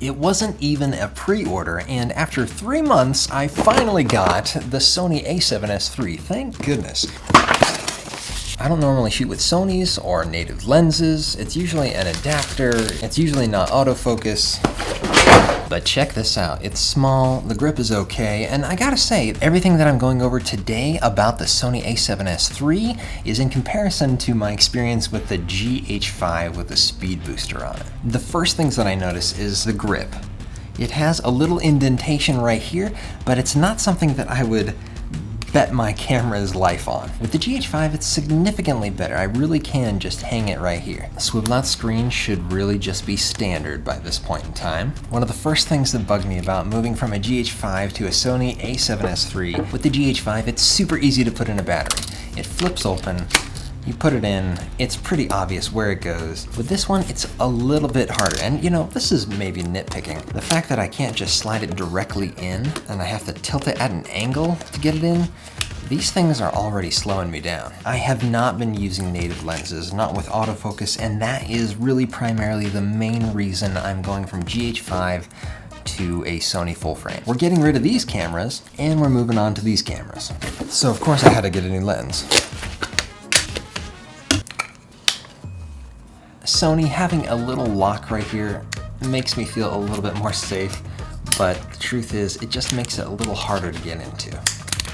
It wasn't even a pre-order, and after 3 months, I finally got the Sony A7S III. Thank goodness. I don't normally shoot with Sonys or native lenses. It's usually an adapter. It's usually not autofocus. But check this out. It's small, the grip is okay, and I gotta say, everything that I'm going over today about the Sony A7S III is in comparison to my experience with the GH5 with the speed booster on it. The first things that I notice is the grip. It has a little indentation right here, but it's not something that I would bet my camera's life on. With the GH5, it's significantly better. I really can just hang it right here. The swivel out screen should really just be standard by this point in time. One of the first things that bugged me about moving from a GH5 to a Sony A7S III, with the GH5, it's super easy to put in a battery. It flips open, you put it in, it's pretty obvious where it goes. With this one, it's a little bit harder. And you know, this is maybe nitpicking. The fact that I can't just slide it directly in and I have to tilt it at an angle to get it in, these things are already slowing me down. I have not been using native lenses, not with autofocus, and that is really primarily the main reason I'm going from GH5 to a Sony full frame. We're getting rid of these cameras and we're moving on to these cameras. So of course I had to get a new lens. Sony having a little lock right here makes me feel a little bit more safe, but the truth is it just makes it a little harder to get into.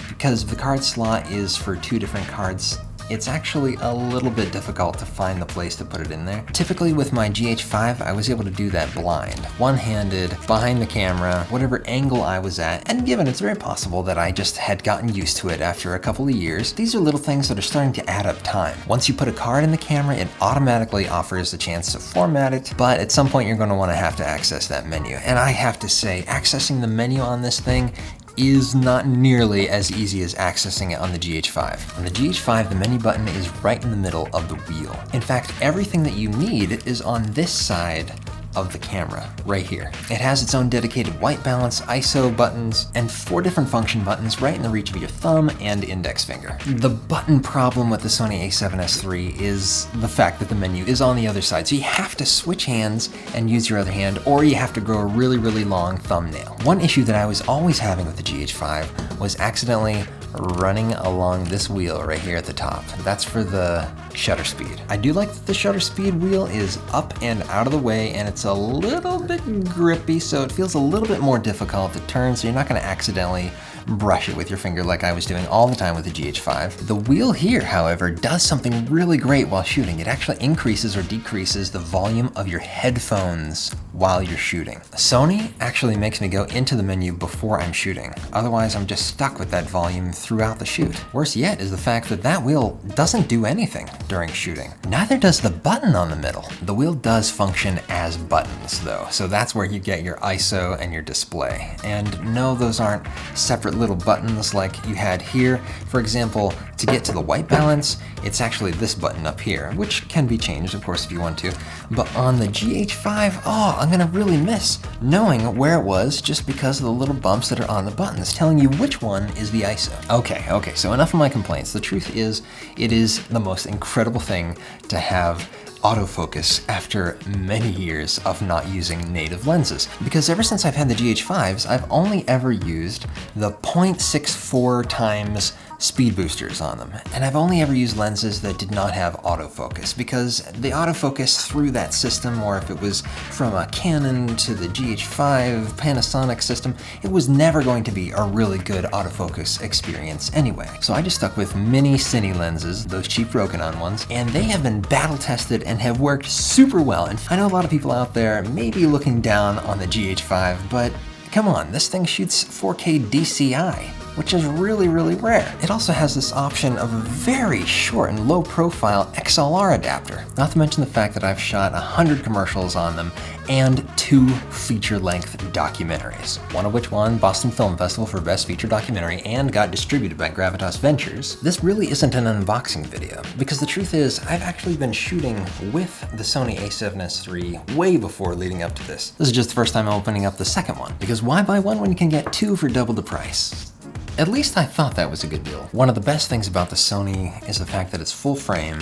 Because the card slot is for 2 different cards, it's actually a little bit difficult to find the place to put it in there. Typically with my GH5, I was able to do that blind, one-handed, behind the camera, whatever angle I was at, and given it's very possible that I just had gotten used to it after a couple of years, these are little things that are starting to add up time. Once you put a card in the camera, it automatically offers the chance to format it, but at some point you're going to want to have to access that menu. And I have to say, accessing the menu on this thing is not nearly as easy as accessing it on the GH5. On the GH5, the menu button is right in the middle of the wheel. In fact, everything that you need is on this side of the camera, right here. It has its own dedicated white balance, ISO buttons, and 4 different function buttons right in the reach of your thumb and index finger. The button problem with the Sony A7S III is the fact that the menu is on the other side, so you have to switch hands and use your other hand, or you have to grow a really, really long thumbnail. One issue that I was always having with the GH5 was accidentally running along this wheel right here at the top. That's for the shutter speed. I do like that the shutter speed wheel is up and out of the way, and it's a little bit grippy, so it feels a little bit more difficult to turn, so you're not going to accidentally brush it with your finger like I was doing all the time with the GH5. The wheel here, however, does something really great while shooting. It actually increases or decreases the volume of your headphones while you're shooting. Sony actually makes me go into the menu before I'm shooting. Otherwise, I'm just stuck with that volume throughout the shoot. Worse yet is the fact that that wheel doesn't do anything during shooting. Neither does the button on the middle. The wheel does function as buttons though, so that's where you get your ISO and your display. And no, those aren't separate little buttons like you had here. For example, to get to the white balance, it's actually this button up here, which can be changed, of course, if you want to. But on the GH5, oh, I'm gonna really miss knowing where it was just because of the little bumps that are on the buttons, telling you which one is the ISO. Okay, so enough of my complaints. The truth is, it is the most incredible thing to have autofocus after many years of not using native lenses. Because ever since I've had the GH5s, I've only ever used the 0.64 times speed boosters on them. And I've only ever used lenses that did not have autofocus, because the autofocus through that system, or if it was from a Canon to the GH5 Panasonic system, it was never going to be a really good autofocus experience anyway. So I just stuck with mini cine lenses, those cheap Rokinon ones, and they have been battle tested and have worked super well. And I know a lot of people out there may be looking down on the GH5, but come on, this thing shoots 4K DCI, which is really, really rare. It also has this option of a very short and low profile XLR adapter. Not to mention the fact that I've shot 100 commercials on them and 2 feature-length documentaries. One of which won Boston Film Festival for Best Feature Documentary and got distributed by Gravitas Ventures. This really isn't an unboxing video, because the truth is, I've actually been shooting with the Sony A7S III way before leading up to this. This is just the first time I'm opening up the second one, because why buy one when you can get 2 for double the price? At least I thought that was a good deal. One of the best things about the Sony is the fact that it's full frame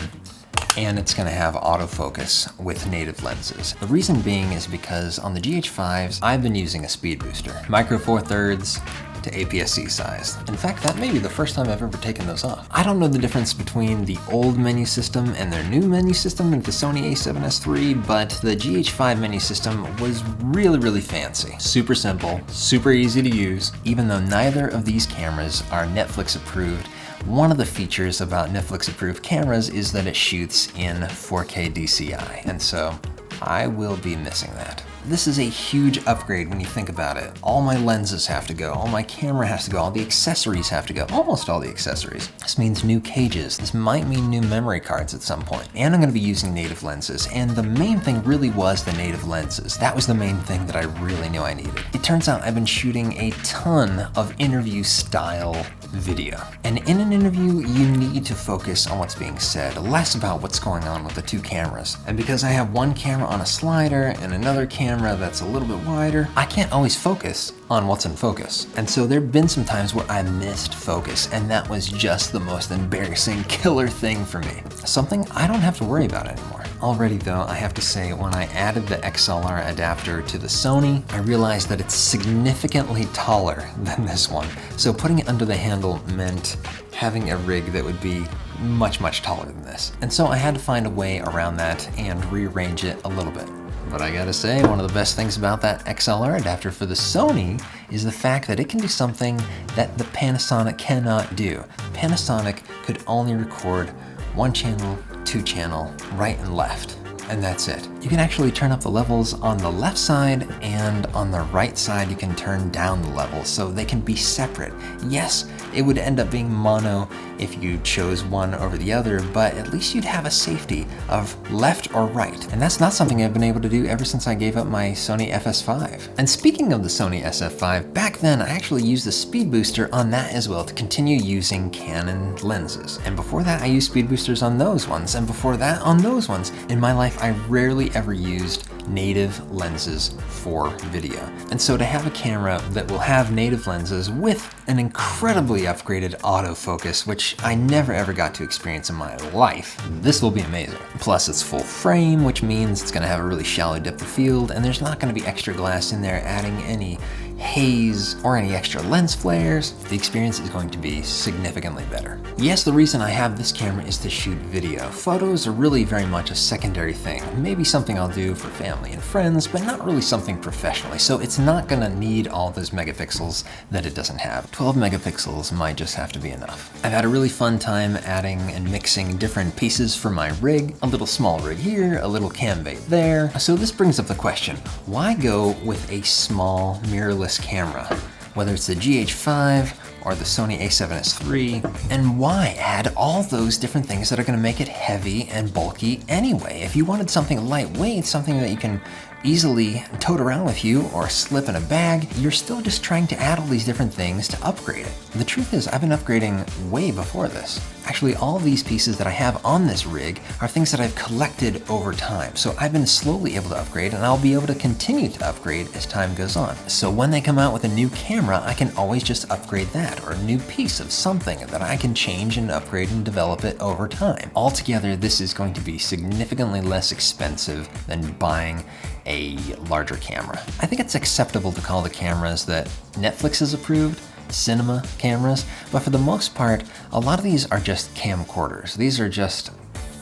and it's gonna have autofocus with native lenses. The reason being is because on the GH5s, I've been using a speed booster, micro Four Thirds to APS-C size. In fact, that may be the first time I've ever taken those off. I don't know the difference between the old menu system and their new menu system with the Sony A7S3, but the GH5 menu system was really fancy. Super simple, super easy to use. Even though neither of these cameras are Netflix approved, one of the features about Netflix approved cameras is that it shoots in 4K DCI, and so I will be missing that. This is a huge upgrade when you think about it. All my lenses have to go, all my camera has to go, all the accessories have to go, almost all the accessories. This means new cages. This might mean new memory cards at some point. And I'm gonna be using native lenses, and the main thing really was the native lenses. That was the main thing that I really knew I needed. It turns out I've been shooting a ton of interview style video. And in an interview, you need to focus on what's being said, less about what's going on with the two cameras. And because I have one camera on a slider and another camera that's a little bit wider, I can't always focus on what's in focus. And so there've been some times where I missed focus, and that was just the most embarrassing killer thing for me. Something I don't have to worry about anymore. Already though, I have to say, when I added the XLR adapter to the Sony, I realized that it's significantly taller than this one. So putting it under the handle meant having a rig that would be much taller than this. And so I had to find a way around that and rearrange it a little bit. But I gotta say, one of the best things about that XLR adapter for the Sony is the fact that it can do something that the Panasonic cannot do. Panasonic could only record 1 channel, 2 channel, right and left, and that's it. You can actually turn up the levels on the left side, and on the right side you can turn down the levels so they can be separate. Yes, it would end up being mono if you chose one over the other, but at least you'd have a safety of left or right. And that's not something I've been able to do ever since I gave up my Sony FS5. And speaking of the Sony SF5, back then I actually used the speed booster on that as well to continue using Canon lenses. And before that I used speed boosters on those ones, and before that on those ones. In my life I rarely ever used native lenses for video. And so to have a camera that will have native lenses with an incredibly upgraded autofocus, which I never ever got to experience in my life, this will be amazing. Plus it's full frame, which means it's gonna have a really shallow depth of field, and there's not gonna be extra glass in there adding any haze or any extra lens flares. The experience is going to be significantly better. Yes, the reason I have this camera is to shoot video. Photos are really very much a secondary thing. Maybe something I'll do for family and friends, but not really something professionally. So it's not gonna need all those megapixels that it doesn't have. 12 megapixels might just have to be enough. I've had a really fun time adding and mixing different pieces for my rig. A little small rig here, a little cam bait there. So this brings up the question, why go with a small mirrorless camera, whether it's the GH5 or the Sony A7S III, and why add all those different things that are going to make it heavy and bulky anyway? If you wanted something lightweight, something that you can easily tote around with you or slip in a bag, you're still just trying to add all these different things to upgrade it. The truth is, I've been upgrading way before this. Actually, all these pieces that I have on this rig are things that I've collected over time. So I've been slowly able to upgrade, and I'll be able to continue to upgrade as time goes on. So when they come out with a new camera, I can always just upgrade that, or a new piece of something that I can change and upgrade and develop it over time. Altogether, this is going to be significantly less expensive than buying a larger camera. I think it's acceptable to call the cameras that Netflix has approved cinema cameras, but for the most part, a lot of these are just camcorders. These are just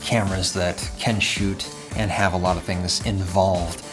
cameras that can shoot and have a lot of things involved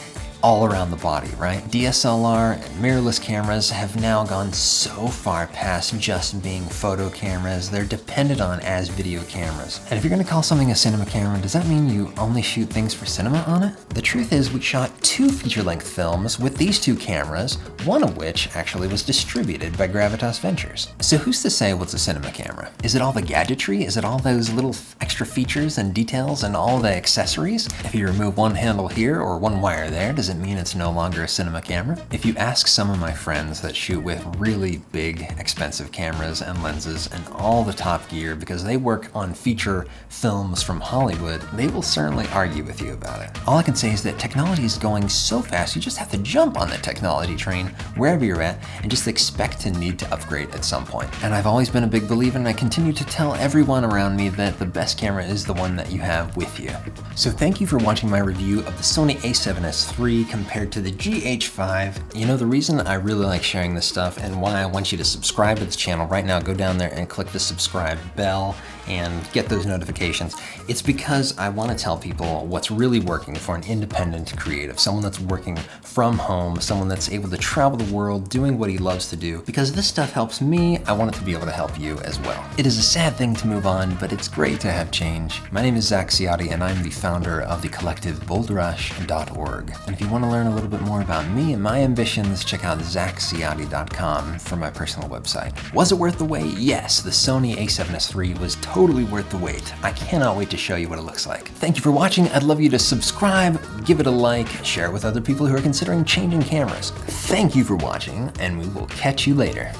all around the body, right? DSLR and mirrorless cameras have now gone so far past just being photo cameras. They're depended on as video cameras. And if you're gonna call something a cinema camera, does that mean you only shoot things for cinema on it? The truth is, we shot 2 feature-length films with these 2 cameras, one of which actually was distributed by Gravitas Ventures. So who's to say what's a cinema camera? Is it all the gadgetry? Is it all those little extra features and details and all the accessories? If you remove one handle here or one wire there, does it doesn't mean it's no longer a cinema camera. If you ask some of my friends that shoot with really big, expensive cameras and lenses and all the top gear because they work on feature films from Hollywood, they will certainly argue with you about it. All I can say is that technology is going so fast, you just have to jump on the technology train wherever you're at and just expect to need to upgrade at some point. And I've always been a big believer, and I continue to tell everyone around me that the best camera is the one that you have with you. So thank you for watching my review of the Sony A7S III compared to the GH5. You know, the reason I really like sharing this stuff and why I want you to subscribe to this channel right now, go down there and click the subscribe bell and get those notifications. It's because I want to tell people what's really working for an independent creative, someone that's working from home, someone that's able to travel the world doing what he loves to do. Because this stuff helps me, I want it to be able to help you as well. It is a sad thing to move on, but it's great to have change. My name is Zak Ciotti, and I'm the founder of the collective BOLDRUSH.org. And if you want to learn a little bit more about me and my ambitions, check out zakciotti.com for my personal website. Was it worth the wait? Yes, the Sony A7S III was totally worth the wait. I cannot wait to show you what it looks like. Thank you for watching. I'd love you to subscribe, give it a like, share it with other people who are considering changing cameras. Thank you for watching, and we will catch you later.